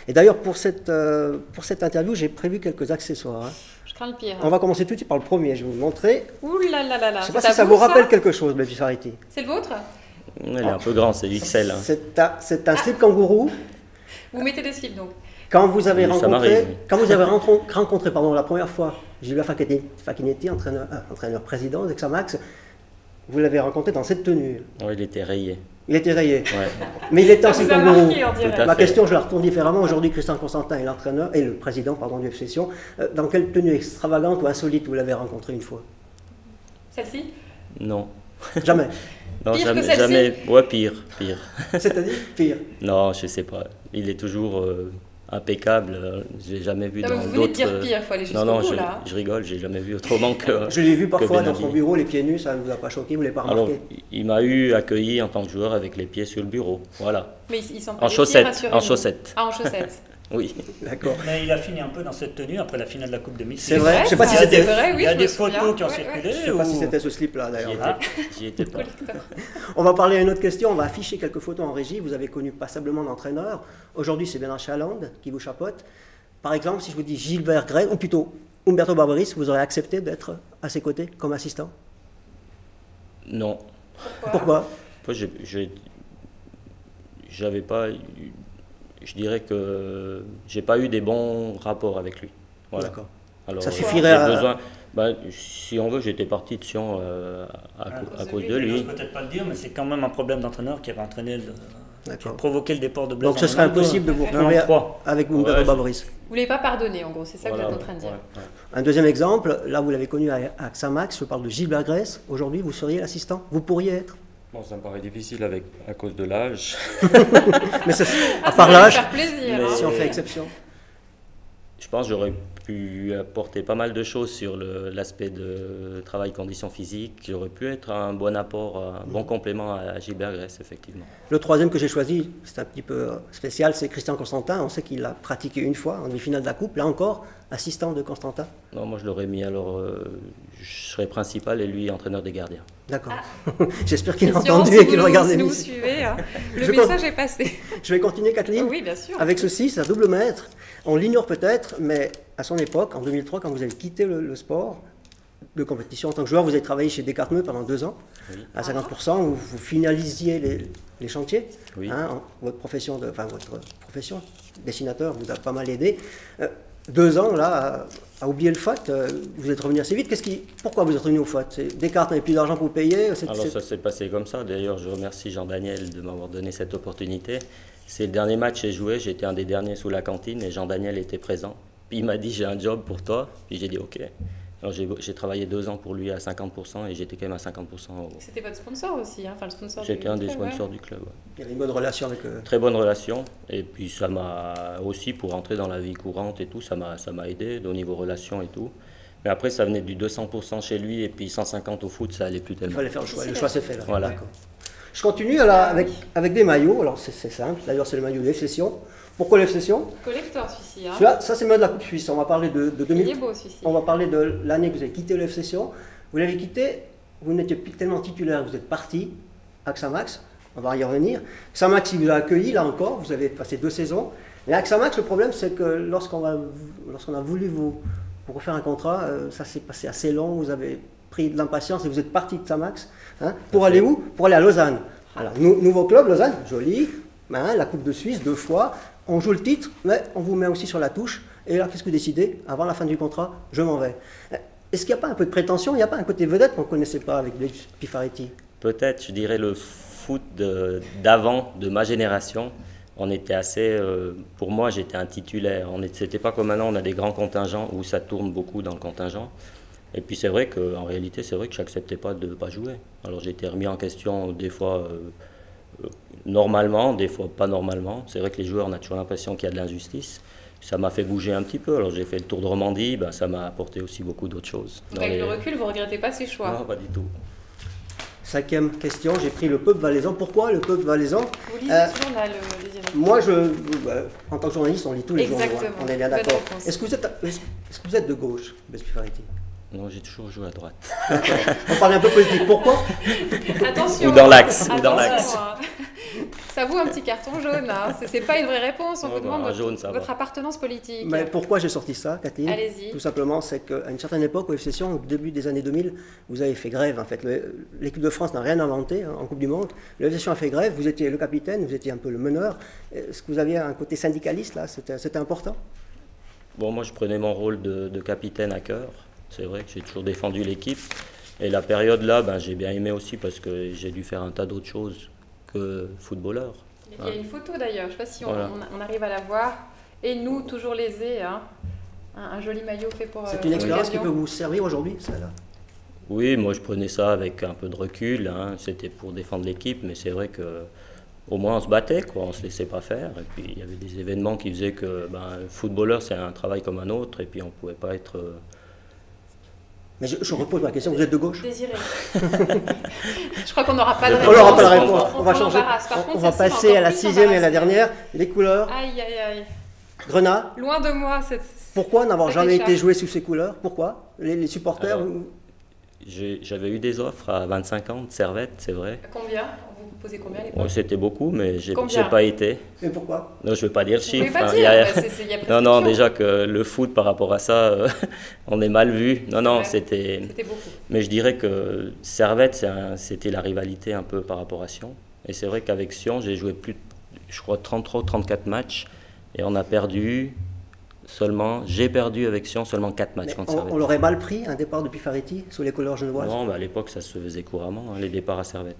Et d'ailleurs, pour cette interview, j'ai prévu quelques accessoires. Hein. Je crains le pire. On va commencer tout de suite par le premier. Je vais vous le montrer. Ouh là là là là. Je ne sais pas si ça vous rappelle quelque chose, Baby Farity. C'est le vôtre? Il est un peu grand, c'est XL. Hein. C'est un slip kangourou. Vous mettez des slips donc? Quand vous avez rencontré la première fois Gilbert Facchinetti, entraîneur-président d'Examax, vous l'avez rencontré dans cette tenue. Oui, il était rayé. Il était rayé. Ouais. Mais il était en slip kangourou. Ma question, je la retourne différemment. Aujourd'hui, Christian Constantin est l'entraîneur et le président du FC Sion. Dans quelle tenue extravagante ou insolite vous l'avez rencontré une fois? Celle-ci? Non. Jamais. Non, pire jamais, que celle-ci? jamais. Ouais, pire. C'est-à-dire pire? Non, je sais pas. Il est toujours impeccable. J'ai jamais vu dans d'autres. Vous venez de dire pire, il faut aller jusqu'au bout là. Je rigole, j'ai jamais vu autrement que. Je l'ai vu parfois dans son bureau, les pieds nus, ça ne vous a pas choqué, vous ne l'avez pas remarqué? Alors, il m'a accueilli en tant que joueur avec les pieds sur le bureau. Voilà. Mais ils sont pas en chaussettes. En chaussettes. Ah, en chaussettes. Oui. D'accord. Mais il a fini un peu dans cette tenue après la finale de la Coupe 2006. C'est vrai. Je sais pas si c'était vrai. Oui, il y a des photos qui ont circulé. Je ne sais pas si c'était ce slip-là d'ailleurs. J'y étais pas. On va parler à une autre question. On va afficher quelques photos en régie. Vous avez connu passablement d'entraîneurs. Aujourd'hui, c'est Bernard Chaland qui vous chapeaute. Par exemple, si je vous dis Gilbert Grey, ou plutôt Umberto Barberis, vous aurez accepté d'être à ses côtés comme assistant? Non. Pourquoi? J'avais pas. Je dirais que j'ai pas eu des bons rapports avec lui. Voilà. D'accord. Alors, ça suffirait à... besoin, si on veut, j'étais parti de Sion à cause de lui. Je peux peut-être pas le dire, mais c'est quand même un problème d'entraîneur qui avait entraîné qui a D'accord. provoqué le départ de Blaise. Donc ce serait impossible de vous retrouver avec Umberto Barberis. Vous ne l'avez pas pardonné, en gros, c'est ça que vous êtes en train de dire. Un deuxième exemple, là vous l'avez connu à Xamax, je parle de Gilbert Grey. Aujourd'hui, vous seriez l'assistant? Vous pourriez être? Bon, ça me paraît difficile à cause de l'âge. Mais ça, à part l'âge, si on fait exception. Je pense que j'aurais pu apporter pas mal de choses sur l'aspect de travail conditions physiques. J'aurais pu être un bon apport, un bon complément à Gilbert Grey, effectivement. Le troisième que j'ai choisi, c'est un petit peu spécial, c'est Christian Constantin. On sait qu'il l'a pratiqué une fois en demi-finale de la Coupe. Là encore, assistant de Constantin. Non, moi je l'aurais mis alors, je serais principal et lui entraîneur des gardiens. D'accord. J'espère qu'il a entendu et qu'il regarde l'émission. l'émission. Si vous suivez, hein, le message est passé. Je vais continuer, Kathleen. Oui, bien sûr. Avec ceci, c'est un double mètre. On l'ignore peut-être, mais à son époque, en 2003, quand vous avez quitté le sport de compétition en tant que joueur, vous avez travaillé chez Descartes pendant 2 ans, oui. À 50%, où vous finalisiez les chantiers. Oui. Hein, votre profession, dessinateur, vous a pas mal aidé. 2 ans, là, à oublier le FAT, vous êtes revenu assez vite. Pourquoi vous êtes revenu au FAT? Descartes n'avait plus d'argent pour vous payer? Alors ça s'est passé comme ça. D'ailleurs, je remercie Jean-Daniel de m'avoir donné cette opportunité. C'est le dernier match que j'ai joué, j'étais un des derniers sous la cantine et Jean-Daniel était présent. Puis il m'a dit, j'ai un job pour toi. Puis j'ai dit, ok. Alors j'ai travaillé 2 ans pour lui à 50% et j'étais quand même à 50%. C'était votre sponsor aussi, hein? Enfin, le sponsor. J'étais un des sponsors du club. Ouais. Il y avait une bonne relation avec eux. Très bonne relation. Et puis ça m'a aussi, pour entrer dans la vie courante et tout, ça m'a aidé au niveau relation et tout. Mais après, ça venait du 200% chez lui et puis 150 au foot, ça allait plus tellement. Il fallait faire le choix. Le choix s'est fait là. Voilà. Je continue avec des maillots. Alors c'est simple. D'ailleurs, c'est le maillot de l'FC Sion. Pourquoi l'FC Sion? Collector celui-ci. Hein. Ça, c'est le maillot de la Coupe Suisse. On va parler de 2000. Il est beau celui-ci. On va parler de l'année que vous avez quitté le FC Sion. Vous l'avez quitté, vous n'étiez plus tellement titulaire, vous êtes parti à Xamax. On va y revenir. Xamax, il vous a accueilli, là encore. Vous avez passé 2 saisons. Mais à Xamax, le problème, c'est que lorsqu'on a voulu vous refaire un contrat, ça s'est passé assez long. Vous avez pris de l'impatience et vous êtes parti de Xamax. Hein, pour aller où? Pour aller à Lausanne. Alors, nouveau club, Lausanne, joli. Hein, la Coupe de Suisse, 2 fois. On joue le titre, mais on vous met aussi sur la touche. Et là, qu'est-ce que vous décidez? Avant la fin du contrat, je m'en vais. Est-ce qu'il n'y a pas un peu de prétention? Il n'y a pas un côté vedette qu'on ne connaissait pas avec Blaise Piffariti? Peut-être, je dirais le foot d'avant, de ma génération. On était assez, pour moi, j'étais un titulaire. C'était pas comme maintenant, on a des grands contingents où ça tourne beaucoup dans le contingent. Et puis c'est vrai qu'en réalité, c'est vrai que je n'acceptais pas de ne pas jouer. Alors j'ai été remis en question des fois normalement, des fois pas normalement. C'est vrai que les joueurs, on a toujours l'impression qu'il y a de l'injustice. Ça m'a fait bouger un petit peu. Alors j'ai fait le tour de Romandie, ça m'a apporté aussi beaucoup d'autres choses. Donc avec le recul, vous ne regrettez pas ces choix? Non, pas du tout. 5e question, j'ai pris le peuple valaisan. Pourquoi le peuple valaisan? Vous lisez ce journal, moi, en tant que journaliste, on lit tous les journaux. On est bien d'accord. Est-ce que vous êtes de gauche, Blaise Piffariti? Non, j'ai toujours joué à droite. On parlait un peu politique. Pourquoi? Attention. Ou dans l'axe. Ça vaut un petit carton jaune, hein. C'est pas une vraie réponse, on vous demande votre appartenance politique. Mais pourquoi j'ai sorti ça, Kathleen? Allez-y. Tout simplement, c'est qu'à une certaine époque, au FC Sion, au début des années 2000, vous avez fait grève. En fait, l'équipe de France n'a rien inventé hein, en Coupe du Monde. Le FC Sion a fait grève, vous étiez le capitaine, vous étiez un peu le meneur. Est-ce que vous aviez un côté syndicaliste là? C'était important? Bon, moi je prenais mon rôle de capitaine à cœur. C'est vrai que j'ai toujours défendu l'équipe. Et la période là, ben, j'ai bien aimé aussi parce que j'ai dû faire un tas d'autres choses que footballeur. Il y a une photo d'ailleurs, je ne sais pas si on arrive à la voir. Et nous, toujours lésés, hein. Un joli maillot fait pour. C'est une expérience qui peut vous servir aujourd'hui, celle-là? Oui, moi je prenais ça avec un peu de recul. Hein. C'était pour défendre l'équipe, mais c'est vrai que au moins on se battait, quoi. On ne se laissait pas faire. Et puis il y avait des événements qui faisaient que footballeur c'est un travail comme un autre, et puis on ne pouvait pas être. Mais je repose ma question, vous êtes de gauche? Désiré. Je crois qu'on n'aura pas de réponse. On n'aura pas de réponse. On va changer. Contre, on va passer à la 6e et à la dernière. Les couleurs. Aïe, aïe, aïe. Grenat. Loin de moi Pourquoi n'avoir jamais été joué sous ces couleurs? Pourquoi les supporters? J'avais eu des offres à 25 ans de Servette, c'est vrai. Combien? Vous posez combien à l'époque? C'était beaucoup, mais j'ai pas été. Et pourquoi? Non, je ne veux pas dire le chiffre. Non, déjà que le foot par rapport à ça, on est mal vu. Non, c'était beaucoup. Mais je dirais que Servette, c'était la rivalité un peu par rapport à Sion. Et c'est vrai qu'avec Sion, j'ai joué je crois 33 ou 34 matchs. Et on a perdu j'ai perdu avec Sion seulement 4 matchs contre Servette. On l'aurait mal pris, un départ de Pifaretti sous les couleurs genevoises? Non, à l'époque, ça se faisait couramment, hein, les départs à Servette.